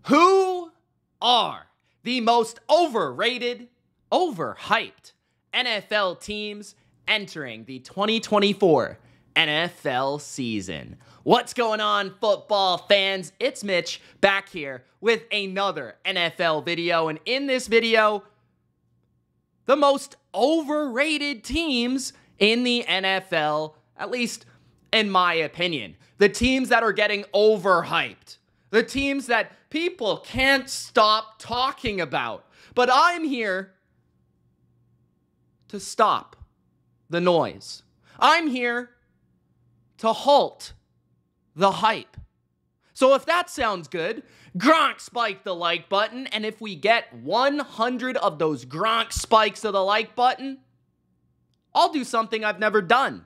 Who are the most overrated, overhyped NFL teams entering the 2024 NFL season? What's going on, football fans? It's Mitch back here with another NFL video. And in this video, the most overrated teams in the NFL, at least in my opinion. The teams that are getting overhyped. The teams that people can't stop talking about. But I'm here to stop the noise. I'm here to halt the hype. So if that sounds good, Gronk spike the like button. And if we get 100 of those Gronk spikes of the like button, I'll do something I've never done.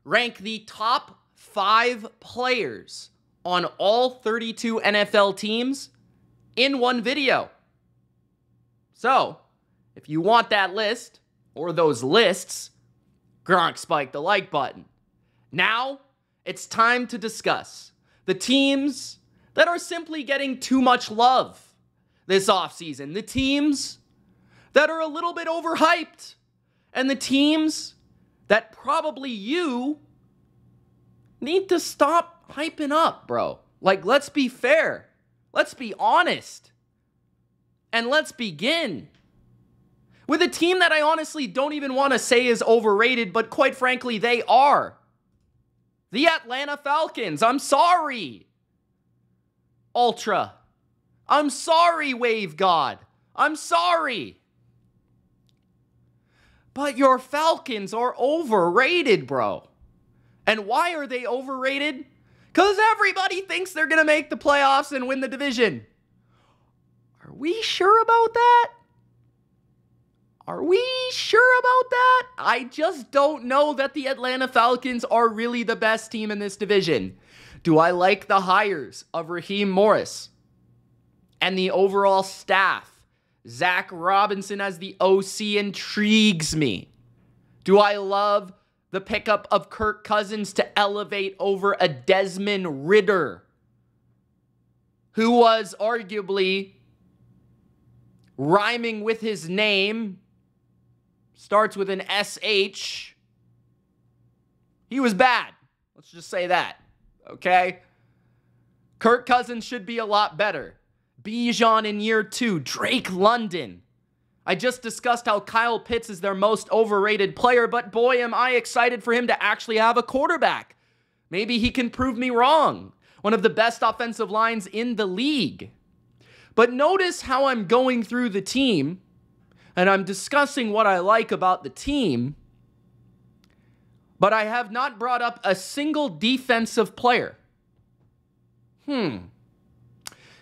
Rank the top 5 players on all 32 NFL teams in one video. So, if you want that list, or those lists, Gronk spike the like button. Now, it's time to discuss the teams that are simply getting too much love this offseason. The teams that are a little bit overhyped. And the teams that probably you need to stop hyping up, bro. Like, let's be fair. Let's be honest. And let's begin with a team that I honestly don't even want to say is overrated, but quite frankly, they are. The Atlanta Falcons. I'm sorry, Ultra. I'm sorry, Wave God. I'm sorry. But your Falcons are overrated, bro. And why are they overrated? Because everybody thinks they're going to make the playoffs and win the division. Are we sure about that? Are we sure about that? I just don't know that the Atlanta Falcons are really the best team in this division. Do I like the hires of Raheem Morris and the overall staff? Zach Robinson as the OC intrigues me. Do I love the pickup of Kirk Cousins to elevate over a Desmond Ridder, who was arguably rhyming with his name, starts with an SH. He was bad. Let's just say that, okay? Kirk Cousins should be a lot better. Bijan in year 2, Drake London. I just discussed how Kyle Pitts is their most overrated player, but boy, am I excited for him to actually have a quarterback. Maybe he can prove me wrong. One of the best offensive lines in the league. But notice how I'm going through the team, and I'm discussing what I like about the team, but I have not brought up a single defensive player.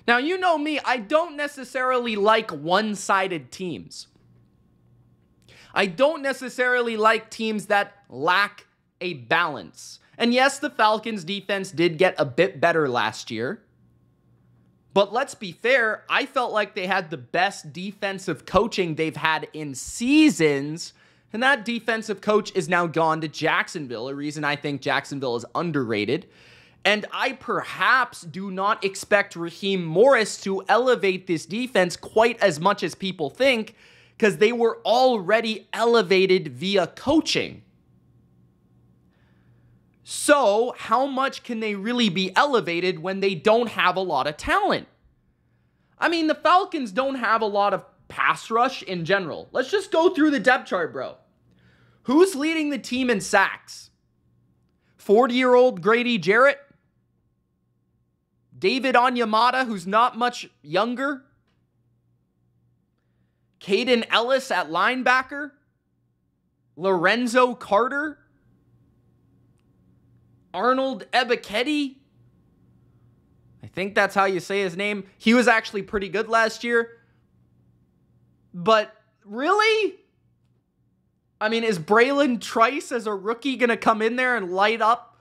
Now, you know me, I don't necessarily like one-sided teams. I don't necessarily like teams that lack a balance. And yes, the Falcons' defense did get a bit better last year. But let's be fair, I felt like they had the best defensive coaching they've had in seasons. And that defensive coach is now gone to Jacksonville, a reason I think Jacksonville is underrated. And I perhaps do not expect Raheem Morris to elevate this defense quite as much as people think, because they were already elevated via coaching. So, how much can they really be elevated when they don't have a lot of talent? I mean, the Falcons don't have a lot of pass rush in general. Let's just go through the depth chart, bro. Who's leading the team in sacks? 40-year-old Grady Jarrett? David Onyemata, who's not much younger? Caden Ellis at linebacker? Lorenzo Carter? Arnold Ebiketie? I think that's how you say his name. He was actually pretty good last year. But really? I mean, is Braylon Trice as a rookie going to come in there and light up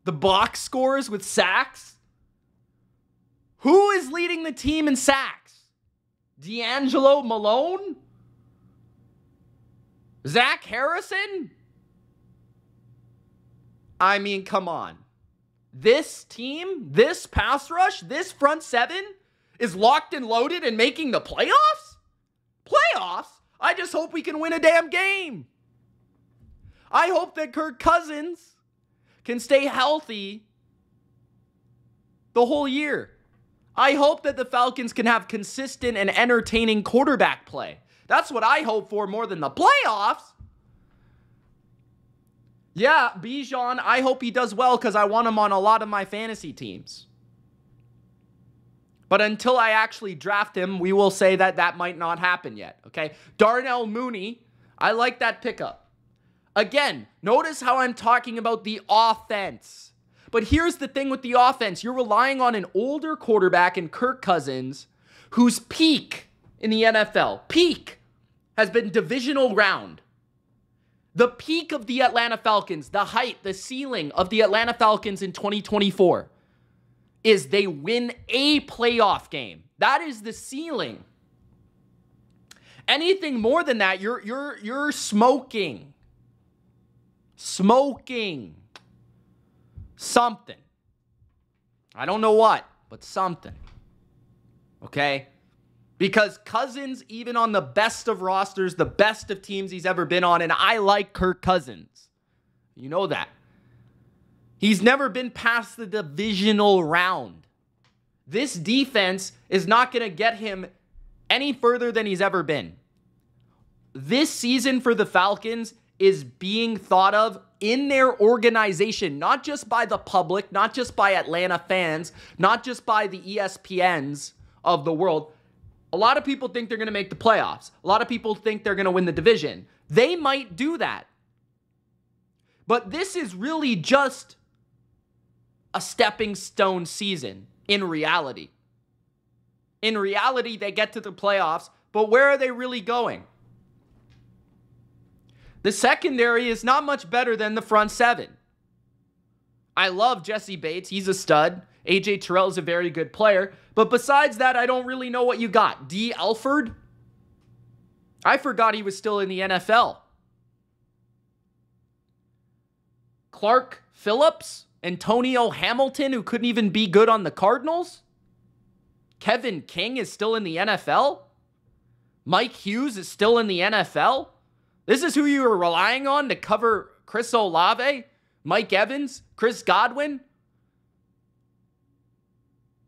the box scores with sacks? Who is leading the team in sacks? D'Angelo Malone? Zach Harrison? I mean, come on. This team, this pass rush, this front seven is locked and loaded and making the playoffs? Playoffs? I just hope we can win a damn game. I hope that Kirk Cousins can stay healthy the whole year. I hope that the Falcons can have consistent and entertaining quarterback play. That's what I hope for more than the playoffs. Yeah, Bijan, I hope he does well because I want him on a lot of my fantasy teams. But until I actually draft him, we will say that that might not happen yet, okay? Darnell Mooney, I like that pickup. Again, notice how I'm talking about the offense. But here's the thing with the offense. You're relying on an older quarterback in Kirk Cousins whose peak in the NFL, peak, has been divisional round. The peak of the Atlanta Falcons, the height, the ceiling of the Atlanta Falcons in 2024 is they win a playoff game. That is the ceiling. Anything more than that, you're smoking. Smoking. Something. I don't know what, but something. Okay? Because Cousins, even on the best of rosters, the best of teams he's ever been on, and I like Kirk Cousins. You know that. He's never been past the divisional round. This defense is not going to get him any further than he's ever been. This season for the Falcons is being thought of in their organization, not just by the public, not just by Atlanta fans, not just by the ESPNs of the world. A lot of people think they're going to make the playoffs. A lot of people think they're going to win the division. They might do that. But this is really just a stepping stone season in reality. In reality, they get to the playoffs, but where are they really going? The secondary is not much better than the front seven. I love Jesse Bates. He's a stud. AJ Terrell is a very good player. But besides that, I don't really know what you got. D. Elford? I forgot he was still in the NFL. Clark Phillips? Antonio Hamilton, who couldn't even be good on the Cardinals? Kevin King is still in the NFL? Mike Hughes is still in the NFL? This is who you were relying on to cover Chris Olave, Mike Evans, Chris Godwin?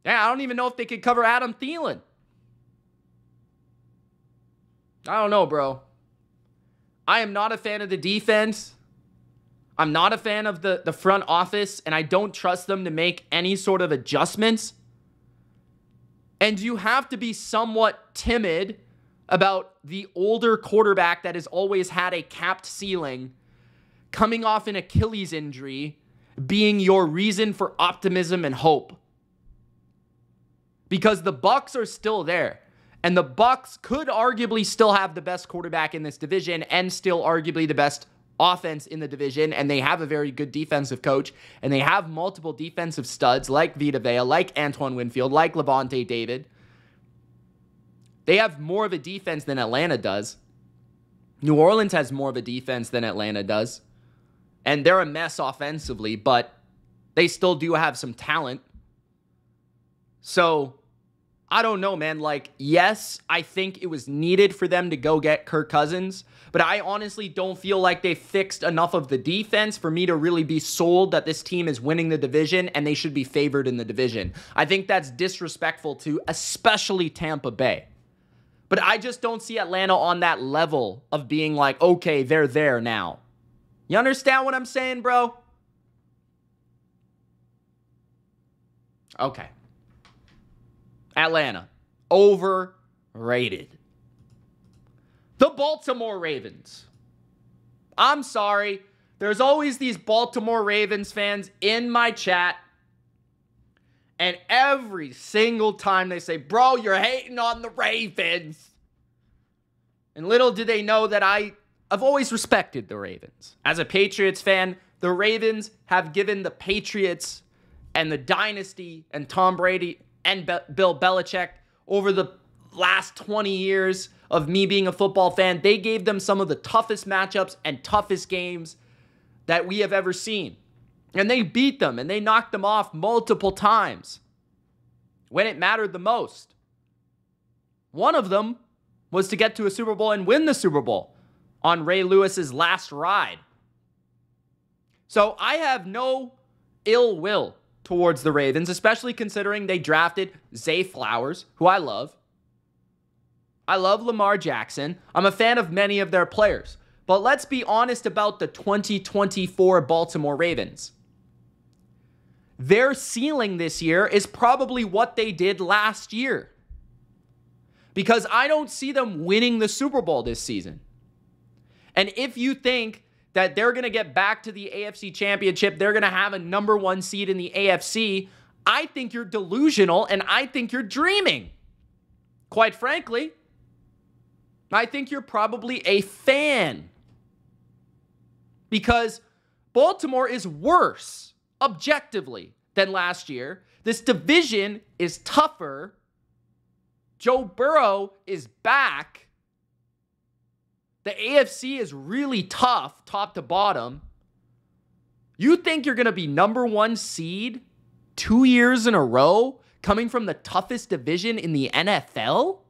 Yeah, I don't even know if they could cover Adam Thielen. I don't know, bro. I am not a fan of the defense. I'm not a fan of the front office, and I don't trust them to make any sort of adjustments. And you have to be somewhat timid about the older quarterback that has always had a capped ceiling coming off an Achilles injury being your reason for optimism and hope. Because the Bucs are still there. And the Bucs could arguably still have the best quarterback in this division and still arguably the best offense in the division, and they have a very good defensive coach, and they have multiple defensive studs like Vita Vea, like Antoine Winfield, like Levante David. They have more of a defense than Atlanta does. New Orleans has more of a defense than Atlanta does, and they're a mess offensively, but they still do have some talent. So I don't know, man. Like, yes, I think it was needed for them to go get Kirk Cousins, but I honestly don't feel like they fixed enough of the defense for me to really be sold that this team is winning the division and they should be favored in the division. I think that's disrespectful to especially Tampa Bay. But I just don't see Atlanta on that level of being like, okay, they're there now. You understand what I'm saying, bro? Okay. Atlanta. Overrated. The Baltimore Ravens. I'm sorry. There's always these Baltimore Ravens fans in my chat. And every single time they say, bro, you're hating on the Ravens. And little do they know that I've always respected the Ravens. As a Patriots fan, the Ravens have given the Patriots and the dynasty and Tom Brady and Bill Belichick over the last 20 years of me being a football fan, they gave them some of the toughest matchups and toughest games that we have ever seen. And they beat them and they knocked them off multiple times when it mattered the most. One of them was to get to a Super Bowl and win the Super Bowl on Ray Lewis's last ride. So I have no ill will towards the Ravens, especially considering they drafted Zay Flowers, who I love. I love Lamar Jackson. I'm a fan of many of their players. But let's be honest about the 2024 Baltimore Ravens. Their ceiling this year is probably what they did last year. Because I don't see them winning the Super Bowl this season. And if you think that they're going to get back to the AFC Championship, they're going to have a number 1 seed in the AFC, I think you're delusional and I think you're dreaming. Quite frankly, I think you're probably a fan. Because Baltimore is worse, objectively, than last year. This division is tougher. Joe Burrow is back. The AFC is really tough, top to bottom. You think you're going to be number 1 seed 2 years in a row, coming from the toughest division in the NFL?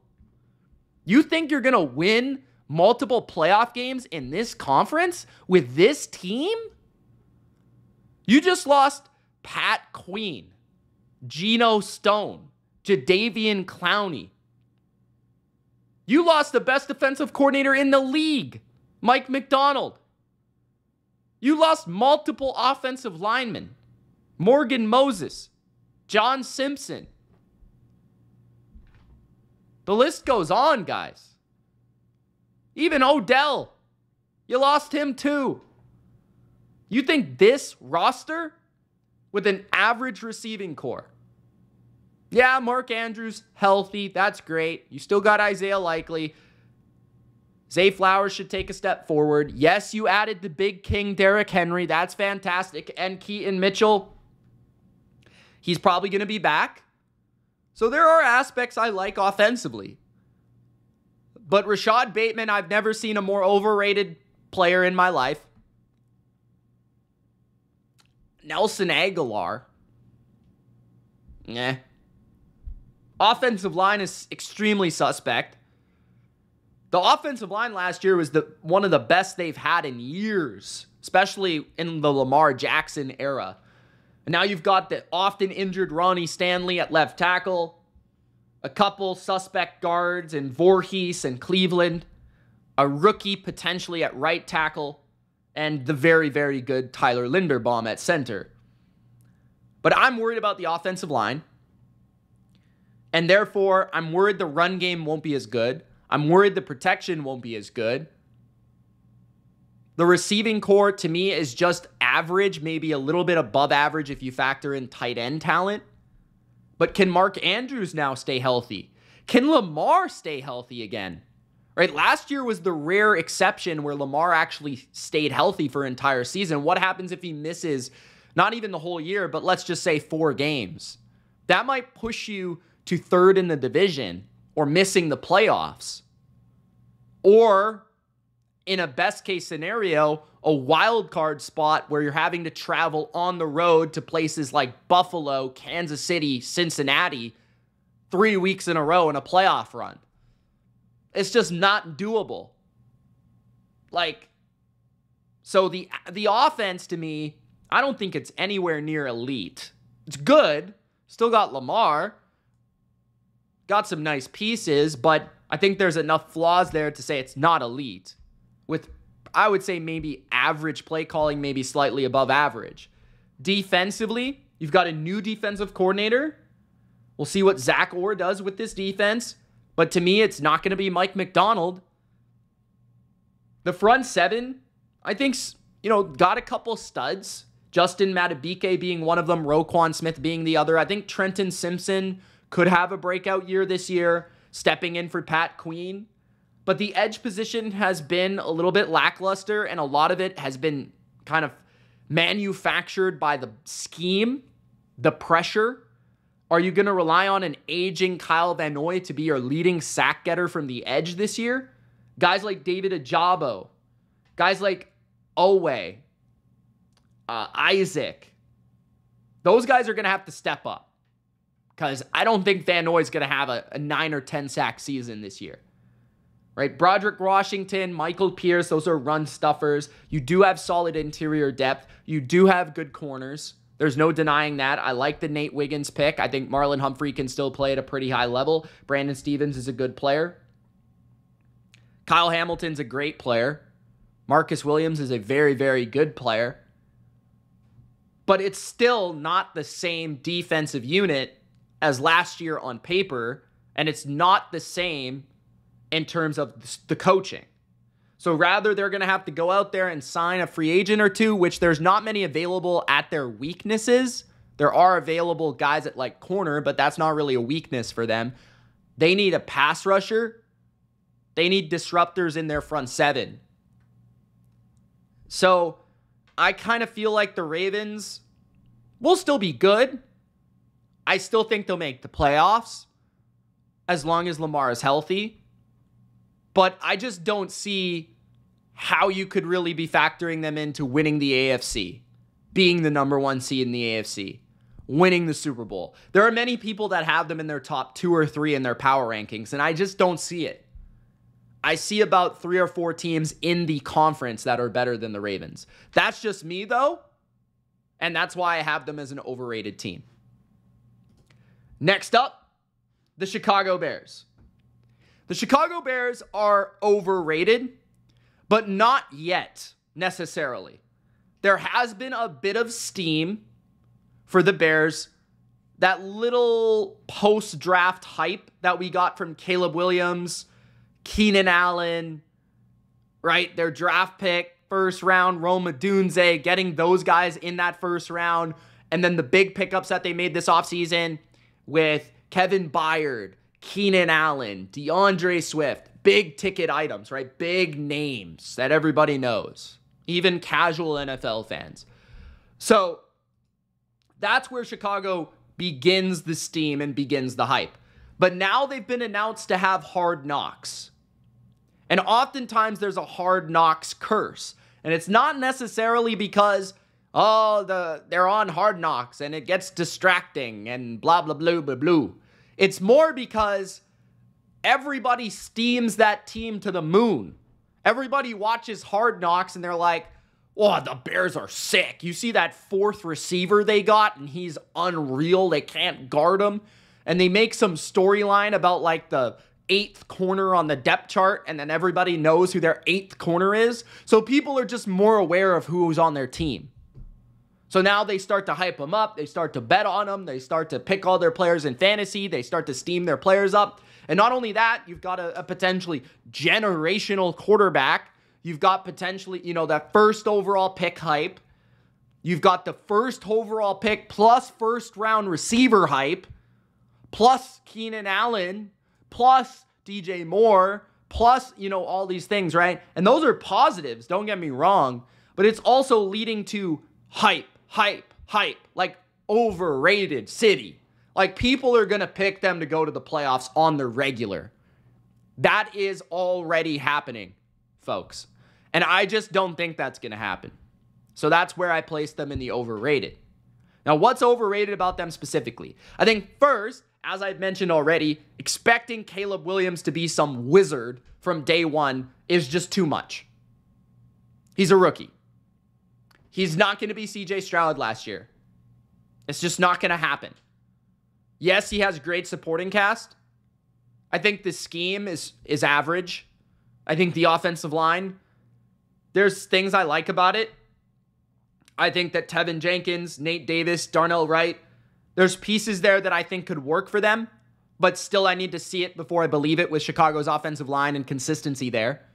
You think you're going to win multiple playoff games in this conference with this team? You just lost Pat Queen, Geno Stone, Jadeveon Clowney. You lost the best defensive coordinator in the league, Mike McDonald. You lost multiple offensive linemen, Morgan Moses, John Simpson. The list goes on, guys. Even Odell, you lost him too. You think this roster with an average receiving core? Yeah, Mark Andrews, healthy. That's great. You still got Isaiah Likely. Zay Flowers should take a step forward. Yes, you added the big king, Derrick Henry. That's fantastic. And Keaton Mitchell, he's probably going to be back. So there are aspects I like offensively. But Rashad Bateman, I've never seen a more overrated player in my life. Nelson Aguilar. Offensive line is extremely suspect. The offensive line last year was one of the best they've had in years, especially in the Lamar Jackson era. And now you've got the often injured Ronnie Stanley at left tackle, a couple suspect guards in Voorhees and Cleveland, a rookie potentially at right tackle, and the very, very good Tyler Linderbaum at center. But I'm worried about the offensive line. And therefore, I'm worried the run game won't be as good. I'm worried the protection won't be as good. The receiving core, to me, is just average, maybe a little bit above average if you factor in tight end talent. But can Mark Andrews now stay healthy? Can Lamar stay healthy again? Right? Last year was the rare exception where Lamar actually stayed healthy for an entire season. What happens if he misses not even the whole year, but let's just say 4 games? That might push you to 3rd in the division or missing the playoffs. Or, in a best case scenario, a wild card spot where you're having to travel on the road to places like Buffalo, Kansas City, Cincinnati 3 weeks in a row in a playoff run. It's just not doable. So the offense to me, I don't think it's anywhere near elite. It's good. Still got Lamar. Got some nice pieces, but I think there's enough flaws there to say it's not elite. With, I would say, maybe average play calling, maybe slightly above average. Defensively, you've got a new defensive coordinator. We'll see what Zach Orr does with this defense. But to me, it's not going to be Mike McDonald. The front 7, I think, got a couple studs. Justin Madubuike being one of them, Roquan Smith being the other. I think Trenton Simpson could have a breakout year this year, stepping in for Pat Queen. But the edge position has been a little bit lackluster, and a lot of it has been kind of manufactured by the scheme, the pressure. Are you going to rely on an aging Kyle Van Noy to be your leading sack getter from the edge this year? Guys like David Ajabo, guys like Owe, Isaac, those guys are going to have to step up. because I don't think Van Noy's going to have a 9 or 10 sack season this year. Right? Broderick Washington, Michael Pierce, those are run stuffers. You do have solid interior depth. You do have good corners. There's no denying that. I like the Nate Wiggins pick. I think Marlon Humphrey can still play at a pretty high level. Brandon Stevens is a good player. Kyle Hamilton's a great player. Marcus Williams is a very, very good player. But it's still not the same defensive unit as last year on paper, and it's not the same in terms of the coaching. So rather, they're going to have to go out there and sign a free agent or two, which there's not many available at their weaknesses. There are available guys at like corner, but that's not really a weakness for them. They need a pass rusher. They need disruptors in their front seven. So I kind of feel like the Ravens will still be good. I still think they'll make the playoffs as long as Lamar is healthy. But I just don't see how you could really be factoring them into winning the AFC, being the number 1 seed in the AFC, winning the Super Bowl. There are many people that have them in their top 2 or 3 in their power rankings, and I just don't see it. I see about 3 or 4 teams in the conference that are better than the Ravens. That's just me, though, and that's why I have them as an overrated team. Next up, the Chicago Bears. The Chicago Bears are overrated, but not yet necessarily. There has been a bit of steam for the Bears. That little post-draft hype that we got from Caleb Williams, Keenan Allen, right? Their draft pick, first round, Rome Odunze, getting those guys in that first round. And then the big pickups that they made this offseason with Kevin Byard, Keenan Allen, DeAndre Swift, big ticket items, right? Big names that everybody knows, even casual NFL fans. So that's where Chicago begins the steam and begins the hype. But now they've been announced to have hard knocks. And oftentimes there's a hard knocks curse. And it's not necessarily because, they're on hard knocks and it gets distracting and blah, blah, blah, blah, blah. It's more because everybody steams that team to the moon. Everybody watches Hard Knocks and they're like, oh, the Bears are sick. You see that 4th receiver they got and he's unreal. They can't guard him. And they make some storyline about like the 8th corner on the depth chart and then everybody knows who their 8th corner is. So people are just more aware of who's on their team. So now they start to hype them up. They start to bet on them. They start to pick all their players in fantasy. They start to steam their players up. And not only that, you've got a potentially generational quarterback. You've got potentially, that first overall pick hype. You've got the first overall pick plus first round receiver hype, plus Keenan Allen, plus DJ Moore, plus, all these things, right? And those are positives, don't get me wrong. But it's also leading to hype, like overrated city. Like people are going to pick them to go to the playoffs on the regular. That is already happening, folks. And I just don't think that's going to happen. So that's where I place them in the overrated. Now, what's overrated about them specifically? I think first, as I've mentioned already, expecting Caleb Williams to be some wizard from day one is just too much. He's a rookie. He's not going to be CJ Stroud last year. It's just not going to happen. Yes, he has great supporting cast. I think the scheme is average. I think the offensive line, there's things I like about it. I think that Tevin Jenkins, Nate Davis, Darnell Wright, there's pieces there that I think could work for them, but still I need to see it before I believe it with Chicago's offensive line and consistency there.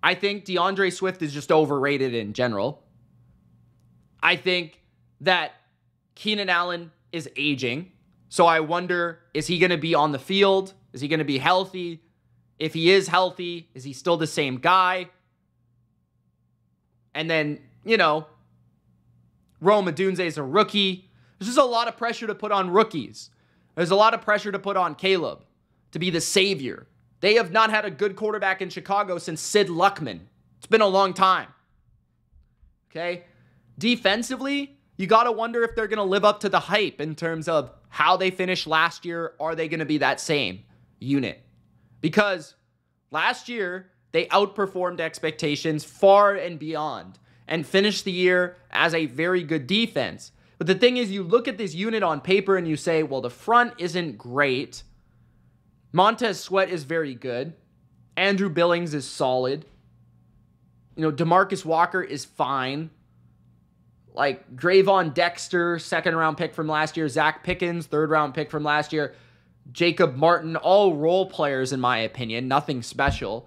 I think DeAndre Swift is just overrated in general. I think that Keenan Allen is aging. So I wonder, is he going to be on the field? Is he going to be healthy? If he is healthy, is he still the same guy? And then, Rome Odunze is a rookie. There's just a lot of pressure to put on rookies. There's a lot of pressure to put on Caleb to be the savior. They have not had a good quarterback in Chicago since Sid Luckman. It's been a long time. Okay? Defensively, you got to wonder if they're going to live up to the hype in terms of how they finished last year, are they going to be that same unit? Because last year, they outperformed expectations far and beyond and finished the year as a very good defense. But the thing is, you look at this unit on paper and you say, well, the front isn't great. Montez Sweat is very good. Andrew Billings is solid. DeMarcus Walker is fine. Like Dravon Dexter, second-round pick from last year. Zach Pickens, third-round pick from last year. Jacob Martin, all role players in my opinion. Nothing special.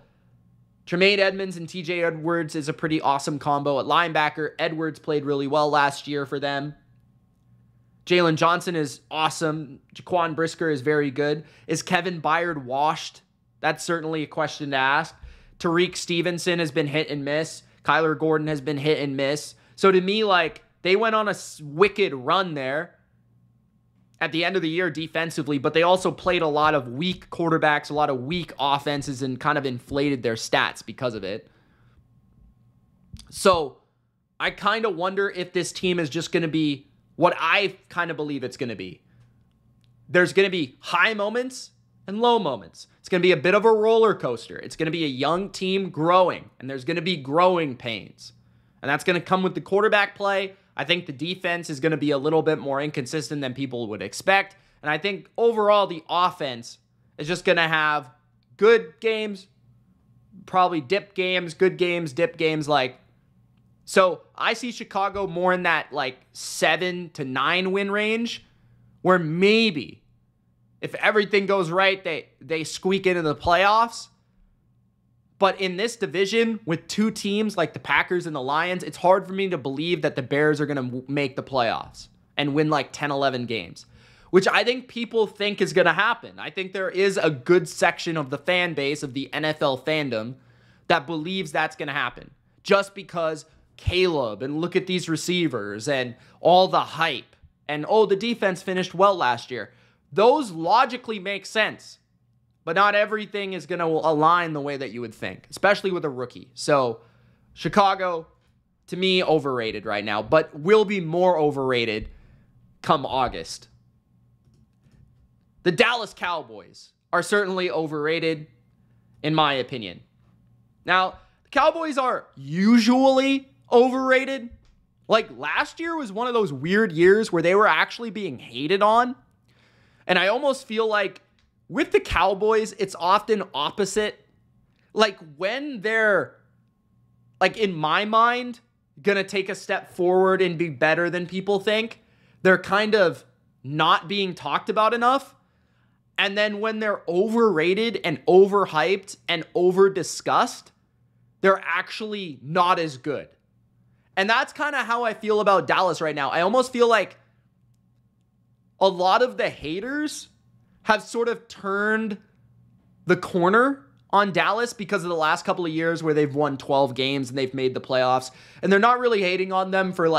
Tremaine Edmonds and TJ Edwards is a pretty awesome combo at linebacker. Edwards played really well last year for them. Jalen Johnson is awesome. Jaquan Brisker is very good. Is Kevin Byard washed? That's certainly a question to ask. Tariq Stevenson has been hit and miss. Kyler Gordon has been hit and miss. So to me, they went on a wicked run there at the end of the year defensively, but they also played a lot of weak quarterbacks, a lot of weak offenses, and kind of inflated their stats because of it. So I kind of wonder if this team is just going to be what I kind of believe it's going to be. There's going to be high moments and low moments. It's going to be a bit of a roller coaster. It's going to be a young team growing, and there's going to be growing pains. And that's going to come with the quarterback play. I think the defense is going to be a little bit more inconsistent than people would expect. And I think overall the offense is just going to have good games, probably dip games, good games, dip games. So I see Chicago more in that 7 to 9 win range, where maybe if everything goes right, they squeak into the playoffs. But in this division, with two teams like the Packers and the Lions, it's hard for me to believe that the Bears are going to make the playoffs and win 10, 11 games, which I think people think is going to happen. I think there is a good section of the fan base, of the NFL fandom, that believes that's going to happen. Just because Caleb, and look at these receivers, and all the hype, and the defense finished well last year. Those logically make sense. But not everything is going to align the way that you would think, especially with a rookie. So Chicago, to me, overrated right now, but will be more overrated come August. The Dallas Cowboys are certainly overrated, in my opinion. Now, the Cowboys are usually overrated. Last year was one of those weird years where they were actually being hated on. And I almost feel like with the Cowboys, it's often opposite. When they're, in my mind, gonna take a step forward and be better than people think, they're kind of not being talked about enough. And then when they're overrated and overhyped and over-discussed, they're actually not as good. And that's kind of how I feel about Dallas right now. I almost feel like a lot of the haters have sort of turned the corner on Dallas because of the last couple of years where they've won 12 games and they've made the playoffs. And they're not really hating on them for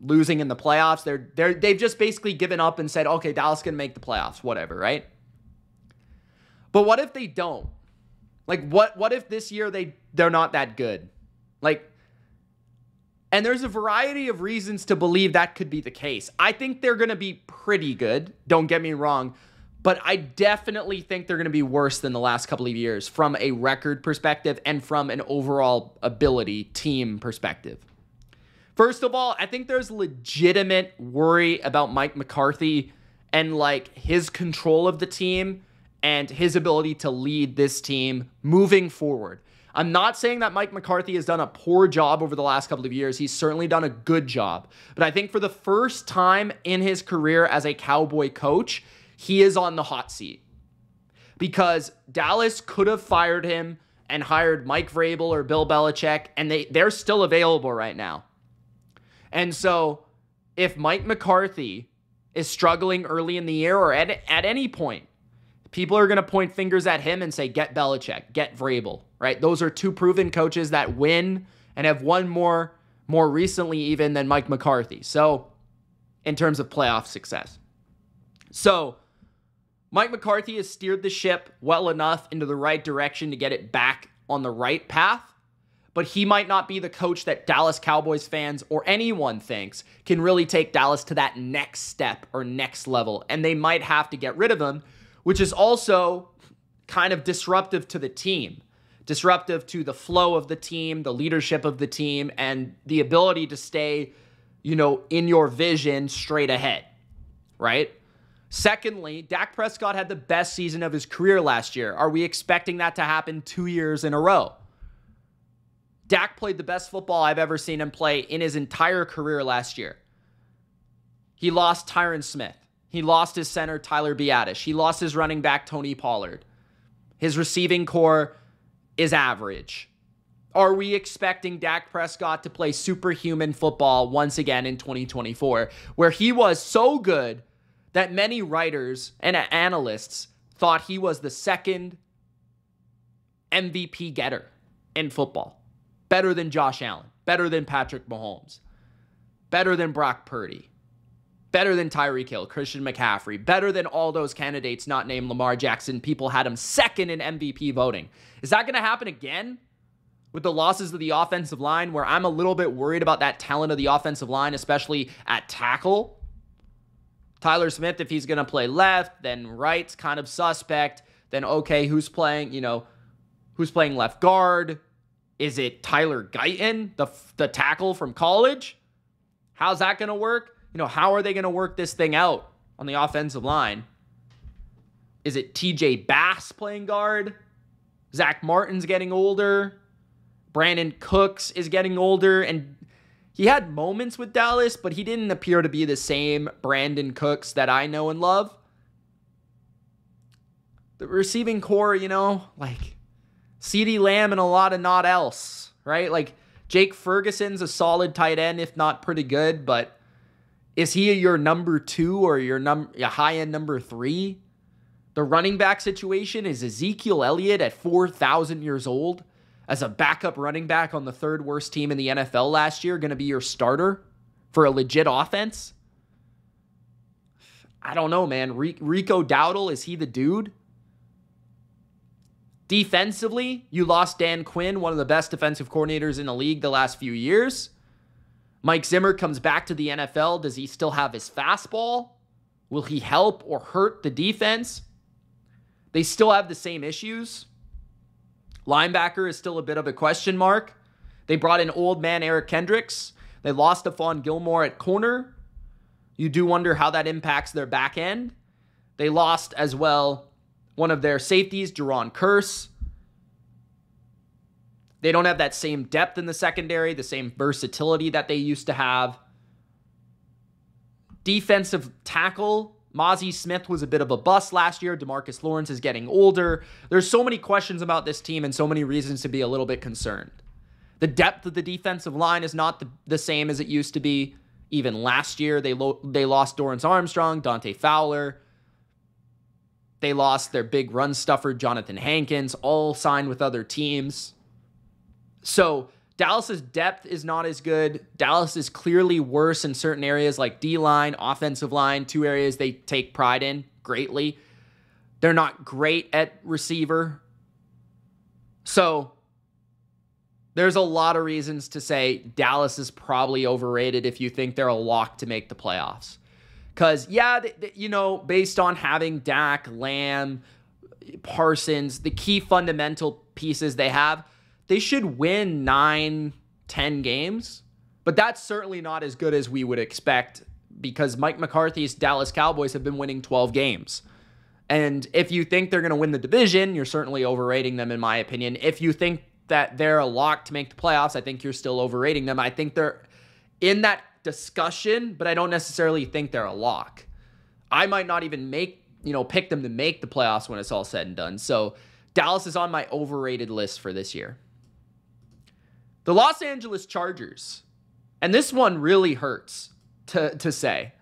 losing in the playoffs. They've just basically given up and said, okay, Dallas can make the playoffs, whatever, right? But what if they don't? What if this year they're not that good? And there's a variety of reasons to believe that could be the case. I think they're going to be pretty good, don't get me wrong. But I definitely think they're going to be worse than the last couple of years from a record perspective and from an overall ability team perspective. First of all, I think there's legitimate worry about Mike McCarthy and his control of the team and his ability to lead this team moving forward. I'm not saying that Mike McCarthy has done a poor job over the last couple of years. He's certainly done a good job. But I think for the first time in his career as a Cowboy coach, he is on the hot seat. Because Dallas could have fired him and hired Mike Vrabel or Bill Belichick, and they're still available right now. And so if Mike McCarthy is struggling early in the year or at any point, people are going to point fingers at him and say, get Belichick, get Vrabel, right? Those are two proven coaches that win and have won more recently even than Mike McCarthy. So in terms of playoff success. So Mike McCarthy has steered the ship well enough into the right direction to get it back on the right path. but he might not be the coach that Dallas Cowboys fans or anyone thinks can really take Dallas to that next step or next level. And they might have to get rid of him, which is also kind of disruptive to the team, disruptive to the flow of the team, the leadership of the team, and the ability to stay, in your vision straight ahead, right? Secondly, Dak Prescott had the best season of his career last year. Are we expecting that to happen 2 years in a row? Dak played the best football I've ever seen him play in his entire career last year. He lost Tyron Smith. He lost his center, Tyler Biadasz. He lost his running back, Tony Pollard. His receiving core is average. Are we expecting Dak Prescott to play superhuman football once again in 2024, where he was so good that many writers and analysts thought he was the second MVP getter in football? Better than Josh Allen, better than Patrick Mahomes, better than Brock Purdy, better than Tyreek Hill, Christian McCaffrey, better than all those candidates not named Lamar Jackson. People had him second in MVP voting. Is that going to happen again with the losses of the offensive line, where I'm a little bit worried about that talent of the offensive line, especially at tackle? Tyler Smith, if he's going to play left, then right's kind of suspect. Then, okay, who's playing left guard? Is it Tyler Guyton, the tackle from college? How's that going to work? How are they going to work this thing out on the offensive line? Is it TJ Bass playing guard? Zach Martin's getting older. Brandon Cooks is getting older. And he had moments with Dallas, but he didn't appear to be the same Brandon Cooks that I know and love. The receiving core, CeeDee Lamb and a lot of not else, right? Like, Jake Ferguson's a solid tight end, if not pretty good, but is he your number 2 or your high-end number 3? The running back situation, is Ezekiel Elliott at 4,000 years old as a backup running back on the 3rd worst team in the NFL last year going to be your starter for a legit offense? I don't know, man. Rico Dowdle, is he the dude? Defensively, you lost Dan Quinn, one of the best defensive coordinators in the league the last few years. Mike Zimmer comes back to the NFL. Does he still have his fastball? Will he help or hurt the defense? They still have the same issues. Linebacker is still a bit of a question mark. They brought in old man Eric Kendricks. They lost Stephon Gilmore at corner. You do wonder how that impacts their back end. They lost as well one of their safeties, Jerron Kearse. They don't have that same depth in the secondary, the same versatility that they used to have. Defensive tackle, Mozzie Smith was a bit of a bust last year. DeMarcus Lawrence is getting older. There's so many questions about this team and so many reasons to be a little bit concerned. The depth of the defensive line is not the same as it used to be. Even last year, they lost Dorrance Armstrong, Dante Fowler. They lost their big run stuffer, Jonathan Hankins, all signed with other teams. So Dallas's depth is not as good. Dallas is clearly worse in certain areas like D-line, offensive line, 2 areas they take pride in greatly. They're not great at receiver. So there's a lot of reasons to say Dallas is probably overrated if you think they're a lock to make the playoffs. Because, based on having Dak, Lamb, Parsons, the key fundamental pieces they have, they should win 9, 10 games. But that's certainly not as good as we would expect because Mike McCarthy's Dallas Cowboys have been winning 12 games. And if you think they're going to win the division, you're certainly overrating them, in my opinion. If you think that they're a lock to make the playoffs, I think you're still overrating them. I think they're in that discussion, but I don't necessarily think they're a lock. I might not even pick them to make the playoffs when it's all said and done. So Dallas is on my overrated list for this year. The Los Angeles Chargers. And this one really hurts to say,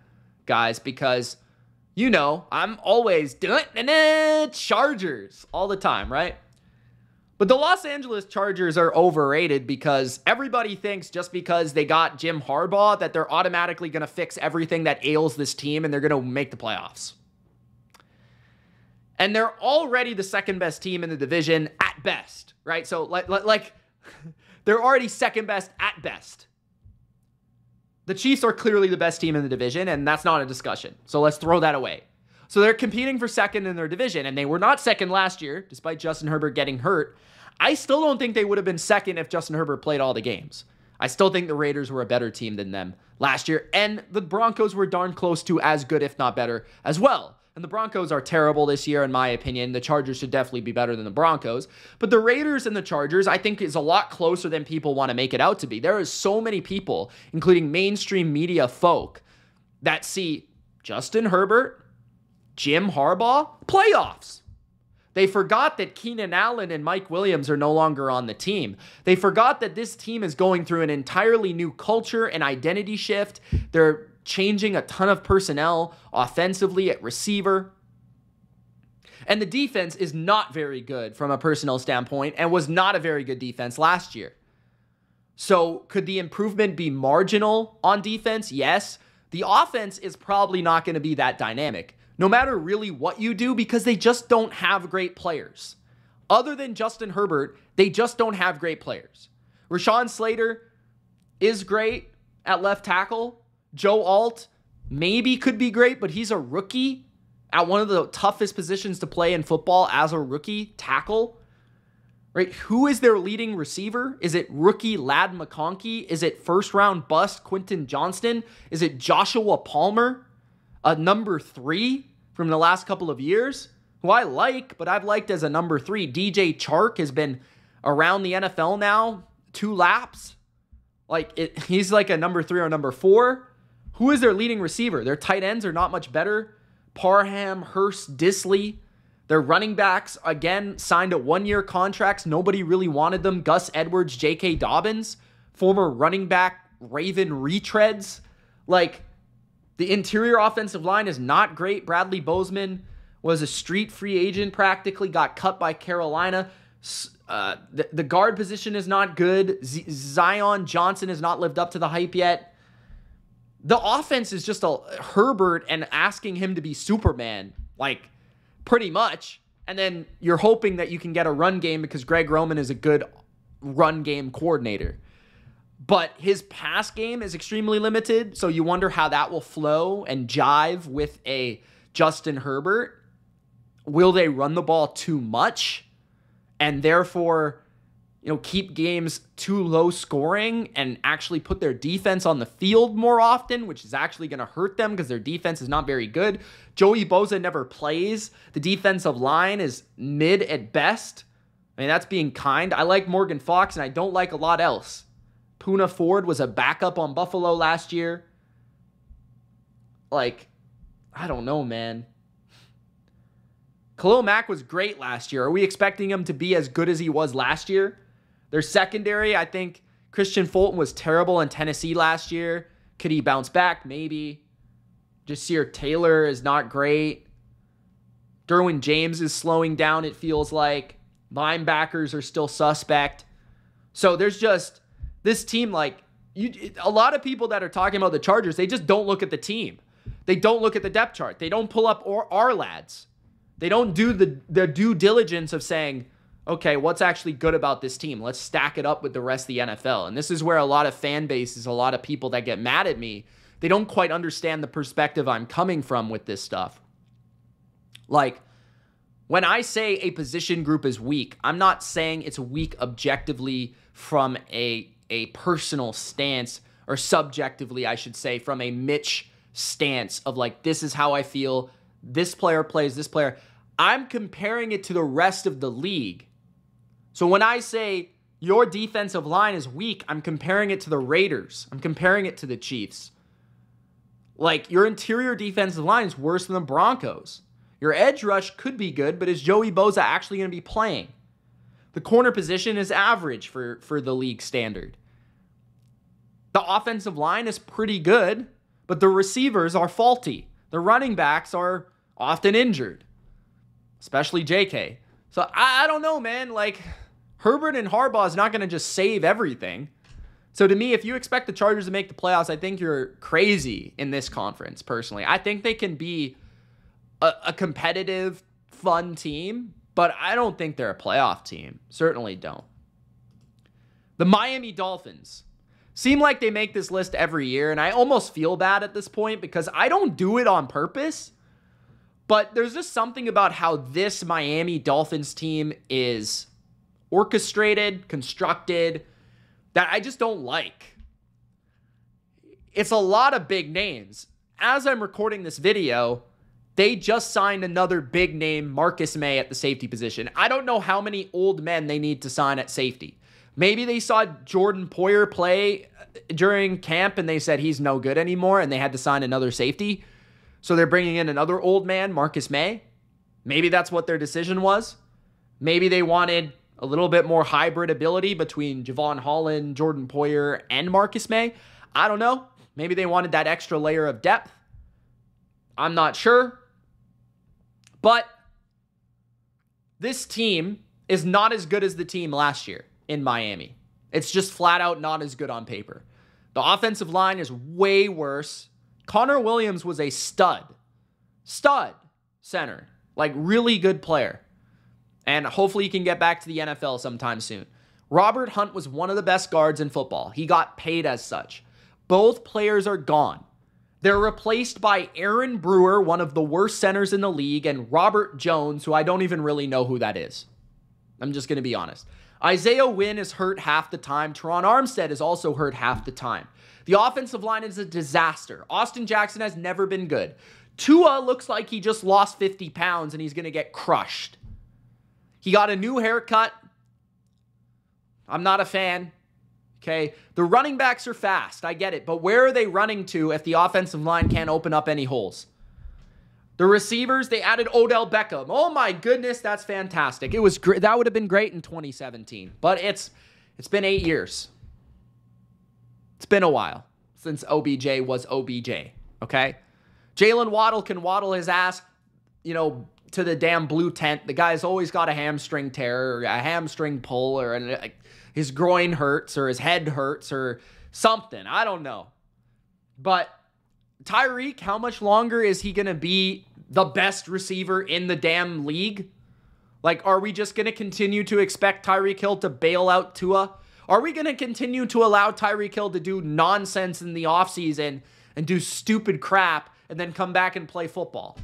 guys, because, I'm always doing Chargers all the time, right? But the Los Angeles Chargers are overrated because everybody thinks just because they got Jim Harbaugh that they're automatically going to fix everything that ails this team and they're going to make the playoffs. And they're already the second best team in the division at best, right? So like They're already second best at best. The Chiefs are clearly the best team in the division, and that's not a discussion. So let's throw that away. So they're competing for second in their division, and they were not second last year, despite Justin Herbert getting hurt. I still don't think they would have been second if Justin Herbert played all the games. I still think the Raiders were a better team than them last year, and the Broncos were darn close to as good, if not better, as well. And the Broncos are terrible this year, in my opinion. The Chargers should definitely be better than the Broncos. But the Raiders and the Chargers, I think, is a lot closer than people want to make it out to be. There is so many people, including mainstream media folk, that see Justin Herbert, Jim Harbaugh, playoffs. They forgot that Keenan Allen and Mike Williams are no longer on the team. They forgot that this team is going through an entirely new culture and identity shift. They're changing a ton of personnel offensively at receiver. And the defense is not very good from a personnel standpoint and was not a very good defense last year. So could the improvement be marginal on defense? Yes. The offense is probably not going to be that dynamic, no matter really what you do, because they just don't have great players. Other than Justin Herbert, they just don't have great players. Rashawn Slater is great at left tackle. Joe Alt maybe could be great, but he's a rookie at one of the toughest positions to play in football as a rookie tackle. Right? Who is their leading receiver? Is it rookie Ladd McConkey? Is it first-round bust Quentin Johnston? Is it Joshua Palmer, a number 3 from the last couple of years, who I like, but I've liked as a number 3. DJ Chark has been around the NFL now 2 laps. He's like a number 3 or number 4. Who is their leading receiver? Their tight ends are not much better. Parham, Hurst, Disley. Their running backs, again, signed to 1-year contracts. Nobody really wanted them. Gus Edwards, J.K. Dobbins, former running back, Raven retreads. The interior offensive line is not great. Bradley Bozeman was a street free agent practically, got cut by Carolina. The guard position is not good. Zion Johnson has not lived up to the hype yet. The offense is just a Herbert and asking him to be Superman, pretty much. And then you're hoping that you can get a run game because Greg Roman is a good run game coordinator. But his pass game is extremely limited, so you wonder how that will flow and jive with a Justin Herbert. Will they run the ball too much and therefore, keep games too low scoring and actually put their defense on the field more often, which is actually going to hurt them because their defense is not very good? Joey Bosa never plays. The defensive line is mid at best. That's being kind. I like Morgan Fox, and I don't like a lot else. Poona Ford was a backup on Buffalo last year. I don't know, man. Khalil Mack was great last year. Are we expecting him to be as good as he was last year? Their secondary, I think Christian Fulton was terrible in Tennessee last year. Could he bounce back? Maybe. Jasir Taylor is not great. Derwin James is slowing down, it feels like. Linebackers are still suspect. So there's just this team, a lot of people that are talking about the Chargers, they just don't look at the team. They don't look at the depth chart. They don't pull up our lads. They don't do the due diligence of saying, okay, what's actually good about this team? Let's stack it up with the rest of the NFL. And this is where a lot of fan bases, a lot of people that get mad at me, they don't quite understand the perspective I'm coming from with this stuff. When I say a position group is weak, I'm not saying it's weak objectively from a personal stance, or subjectively, I should say, from a Mitch stance of this is how I feel, this player plays this player. I'm comparing it to the rest of the league. So when I say your defensive line is weak, I'm comparing it to the Raiders. I'm comparing it to the Chiefs. Your interior defensive line is worse than the Broncos. Your edge rush could be good, but is Joey Bosa actually going to be playing? The corner position is average for the league standard. The offensive line is pretty good, but the receivers are faulty. The running backs are often injured, especially JK. So I don't know, man. Herbert and Harbaugh is not going to just save everything. So to me, if you expect the Chargers to make the playoffs, I think you're crazy in this conference, personally. I think they can be a competitive, fun team, but I don't think they're a playoff team. Certainly don't. The Miami Dolphins seem like they make this list every year, and I almost feel bad at this point because I don't do it on purpose, but there's just something about how this Miami Dolphins team is orchestrated, constructed, that I just don't like. It's a lot of big names. As I'm recording this video, they just signed another big name, Marcus May, at the safety position. I don't know how many old men they need to sign at safety. Maybe they saw Jordan Poyer play during camp and they said he's no good anymore and they had to sign another safety. So they're bringing in another old man, Marcus May. Maybe that's what their decision was. Maybe they wanted a little bit more hybrid ability between Javon Holland, Jordan Poyer, and Marcus May. I don't know. Maybe they wanted that extra layer of depth. I'm not sure. But this team is not as good as the team last year in Miami. It's just flat out not as good on paper. The offensive line is way worse. Connor Williams was a stud center, like really good player. And hopefully he can get back to the NFL sometime soon. Robert Hunt was one of the best guards in football. He got paid as such. Both players are gone. They're replaced by Aaron Brewer, one of the worst centers in the league, and Robert Jones, who I don't even really know who that is. I'm just going to be honest. Isaiah Wynn is hurt half the time. Teron Armstead is also hurt half the time. The offensive line is a disaster. Austin Jackson has never been good. Tua looks like he just lost 50 pounds and he's going to get crushed. He got a new haircut. I'm not a fan. Okay, the running backs are fast. I get it. But where are they running to if the offensive line can't open up any holes? The receivers, they added Odell Beckham. Oh my goodness, that's fantastic. It was great. That would have been great in 2017. But it's been 8 years. It's been a while since OBJ was OBJ. Okay? Jalen Waddle can waddle his ass, to the damn blue tent. The guy's always got a hamstring tear or a hamstring pull or his groin hurts or his head hurts or something. I don't know. But Tyreek, how much longer is he going to be the best receiver in the damn league? Like, are we just going to continue to expect Tyreek Hill to bail out Tua? Are we going to continue to allow Tyreek Hill to do nonsense in the offseason and do stupid crap and then come back and play football?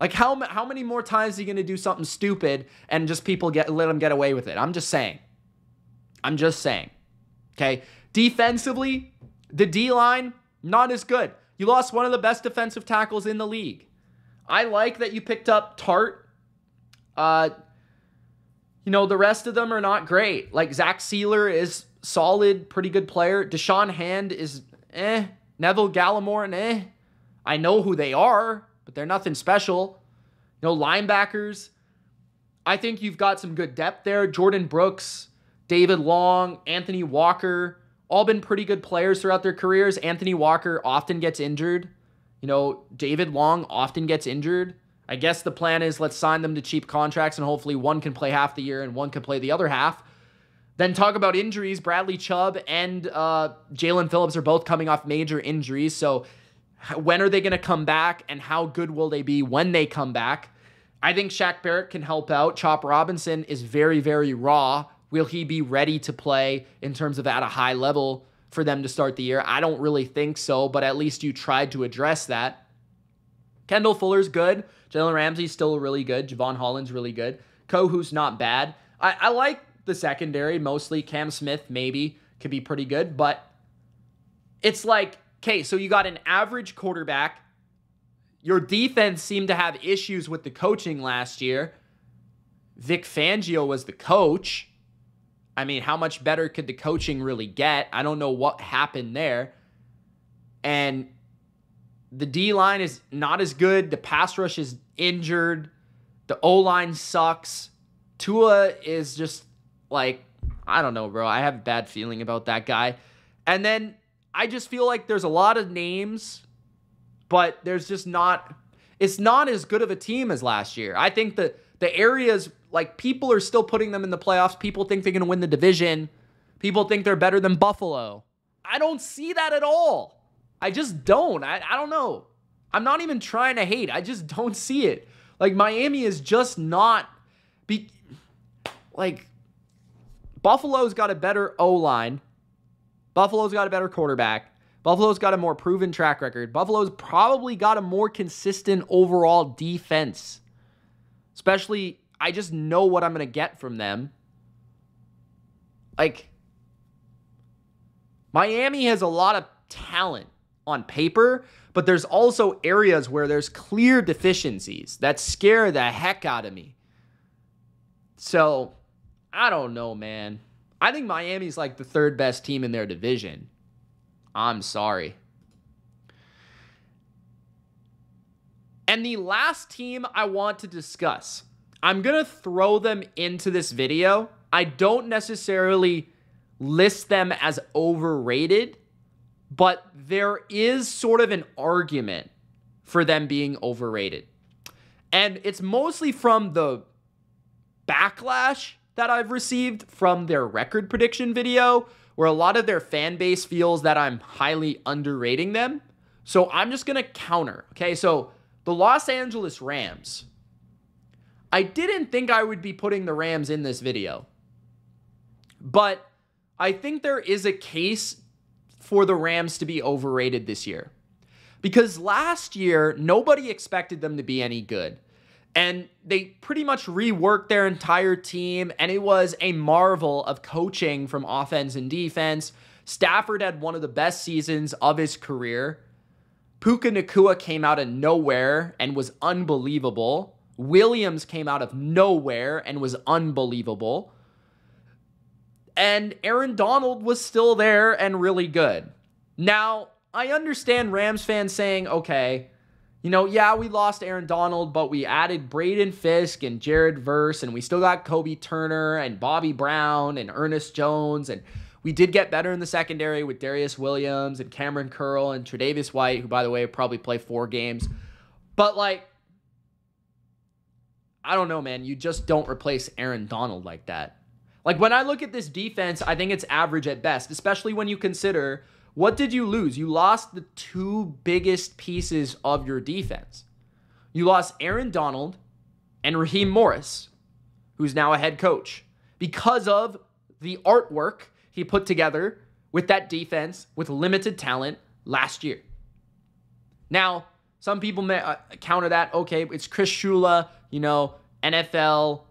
Like, how many more times is he going to do something stupid and just people let him get away with it? I'm just saying. Okay? Defensively, the D-line, not as good. You lost one of the best defensive tackles in the league. I like that you picked up Tart. The rest of them are not great. Like, Zach Sealer is solid, pretty good player. Deshaun Hand is Neville Gallimore, I know who they are, but they're nothing special. Linebackers, I think you've got some good depth there. Jordan Brooks, David Long, Anthony Walker, all been pretty good players throughout their careers. Anthony Walker often gets injured. David Long often gets injured. I guess the plan is let's sign them to cheap contracts and hopefully one can play half the year and one can play the other half. Then talk about injuries. Bradley Chubb and Jalen Phillips are both coming off major injuries. So when are they going to come back and how good will they be when they come back? I think Shaq Barrett can help out. Chop Robinson is very, very raw. Will he be ready to play in terms of at a high level for them to start the year? I don't really think so, but at least you tried to address that. Kendall Fuller's good. Jalen Ramsey's still really good. Javon Holland's really good. Kohu's not bad. I like the secondary mostly. Cam Smith maybe could be pretty good, but it's like, okay, so you got an average quarterback. Your defense seemed to have issues with the coaching last year. Vic Fangio was the coach. I mean, how much better could the coaching really get? I don't know what happened there. And the D-line is not as good. The pass rush is injured. The O-line sucks. Tua is just like, I don't know, bro. I have a bad feeling about that guy. And then I just feel like there's a lot of names, but there's just not, it's not as good of a team as last year. I think that the areas, like, people are still putting them in the playoffs. People think they're going to win the division. People think they're better than Buffalo. I don't see that at all. I just don't. I don't know. I'm not even trying to hate. I just don't see it. Like, Miami is just not, Buffalo's got a better O-line. Buffalo's got a better quarterback. Buffalo's got a more proven track record. Buffalo's probably got a more consistent overall defense. Especially, I just know what I'm going to get from them. Like, Miami has a lot of talent on paper, but there's also areas where there's clear deficiencies that scare the heck out of me. So, I don't know, man. I think Miami's like the third best team in their division. I'm sorry. And the last team I want to discuss, I'm going to throw them into this video. I don't necessarily list them as overrated, but there is sort of an argument for them being overrated. And it's mostly from the backlash that I've received from their record prediction video, where a lot of their fan base feels that I'm highly underrating them. So I'm just going to counter. Okay, so the Los Angeles Rams. I didn't think I would be putting the Rams in this video, but I think there is a case for the Rams to be overrated this year. Because last year, nobody expected them to be any good. And they pretty much reworked their entire team, and it was a marvel of coaching from offense and defense. Stafford had one of the best seasons of his career. Puka Nacua came out of nowhere and was unbelievable. Williams came out of nowhere and was unbelievable. And Aaron Donald was still there and really good. Now, I understand Rams fans saying, okay, you know, yeah, we lost Aaron Donald, but we added Braden Fisk and Jared Verse, and we still got Kobe Turner and Bobby Brown and Ernest Jones, and we did get better in the secondary with Darius Williams and Cameron Curl and Tre'Davious White, who, by the way, probably play 4 games. But, like, I don't know, man. You just don't replace Aaron Donald like that. Like, when I look at this defense, I think it's average at best, especially when you consider, what did you lose? You lost the 2 biggest pieces of your defense. You lost Aaron Donald and Raheem Morris, who's now a head coach, because of the artwork he put together with that defense with limited talent last year. Now, some people may counter that, okay, it's Chris Shula, you know, NFL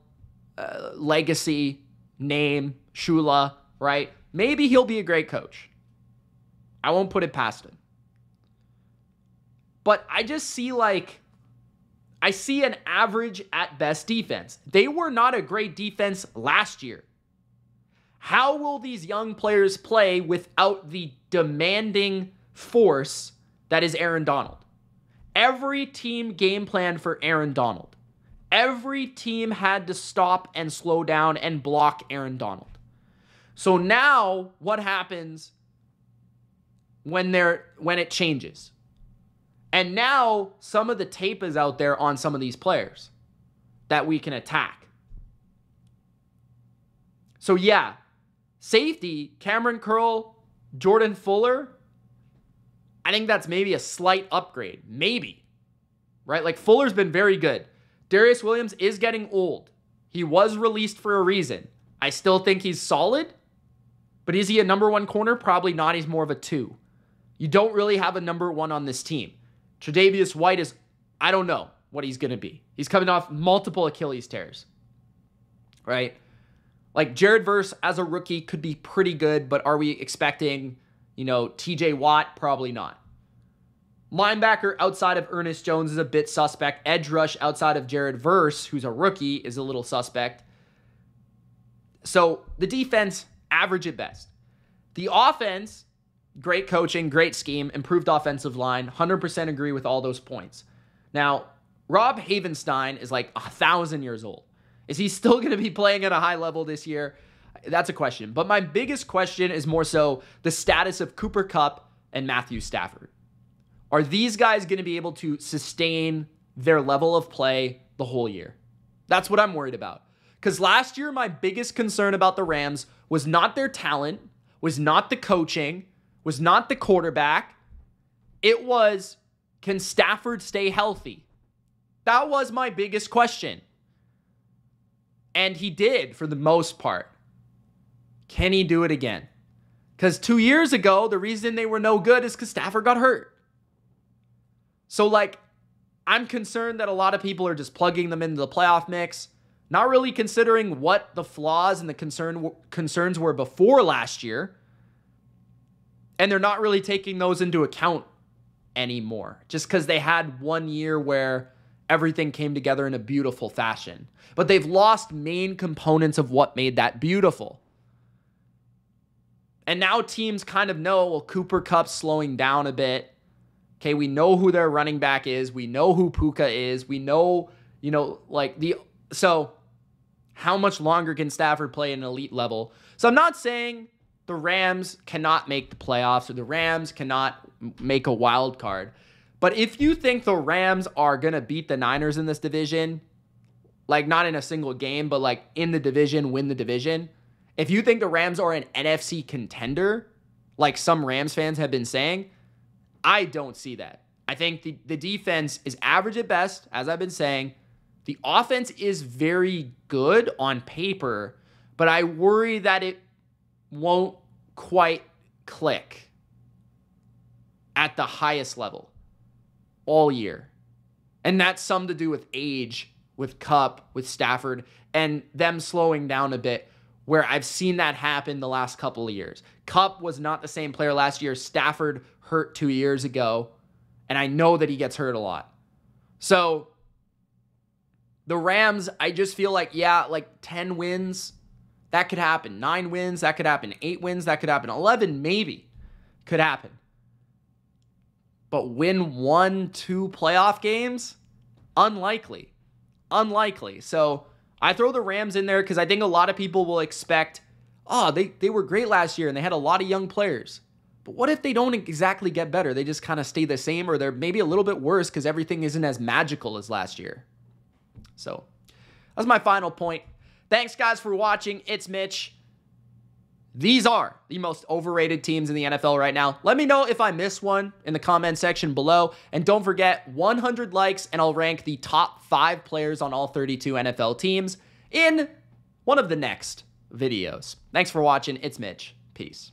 legacy name, Shula, right? Maybe he'll be a great coach. I won't put it past him. But I just see I see an average at best defense. They were not a great defense last year. How will these young players play without the demanding force that is Aaron Donald? Every team game planned for Aaron Donald. Every team had to stop and slow down and block Aaron Donald. So now what happens when it changes? And now some of the tape is out there on some of these players that we can attack. So yeah, safety, Cameron Curl, Jordan Fuller, I think that's maybe a slight upgrade. Maybe. Right? Like, Fuller's been very good. Darius Williams is getting old. He was released for a reason. I still think he's solid. But is he a number 1 corner? Probably not. He's more of a 2. You don't really have a number 1 on this team. Tre'Davious White is, I don't know what he's going to be. He's coming off multiple Achilles tears. Right? Like, Jared Verse as a rookie could be pretty good, but are we expecting, you know, TJ Watt? Probably not. Linebacker outside of Ernest Jones is a bit suspect. Edge rush outside of Jared Verse, who's a rookie, is a little suspect. So the defense, average at best. The offense, great coaching, great scheme, improved offensive line. 100% agree with all those points. Now, Rob Havenstein is like 1,000 years old. Is he still going to be playing at a high level this year? That's a question. But my biggest question is more so the status of Cooper Kupp and Matthew Stafford. Are these guys going to be able to sustain their level of play the whole year? That's what I'm worried about. Because last year, my biggest concern about the Rams was not their talent, was not the coaching, was not the quarterback. It was, can Stafford stay healthy? That was my biggest question. And he did for the most part. Can he do it again? Because 2 years ago, the reason they were no good is because Stafford got hurt. So, like, I'm concerned that a lot of people are just plugging them into the playoff mix, not really considering what the flaws and the concerns were before last year. And they're not really taking those into account anymore, just because they had 1 year where everything came together in a beautiful fashion. But they've lost main components of what made that beautiful. And now teams kind of know, well, Cooper Kupp's slowing down a bit. Okay, we know who their running back is. We know who Puka is. We know, so how much longer can Stafford play at an elite level? So I'm not saying the Rams cannot make the playoffs or the Rams cannot make a wild card. But if you think the Rams are going to beat the Niners in this division, like not in a single game, but like in the division, win the division, if you think the Rams are an NFC contender, like some Rams fans have been saying, I don't see that. I think the defense is average at best, as I've been saying. The offense is very good on paper, but I worry that it won't quite click at the highest level all year. And that's something to do with age, with Kupp, with Stafford, and them slowing down a bit, where I've seen that happen the last couple of years. Kupp was not the same player last year. Stafford hurt 2 years ago, and I know that he gets hurt a lot. So the Rams, I just feel like, yeah, like 10 wins, that could happen. 9 wins, that could happen. 8 wins, that could happen. 11, maybe, could happen. But win 1-2 playoff games? Unlikely. Unlikely. So I throw the Rams in there because I think a lot of people will expect, oh, they were great last year and they had a lot of young players. But what if they don't exactly get better? They just kind of stay the same, or they're maybe a little bit worse because everything isn't as magical as last year. So that's my final point. Thanks, guys, for watching. It's Mitch. These are the most overrated teams in the NFL right now. Let me know if I missed one in the comment section below. And don't forget, 100 likes and I'll rank the top 5 players on all 32 NFL teams in one of the next videos. Thanks for watching. It's Mitch. Peace.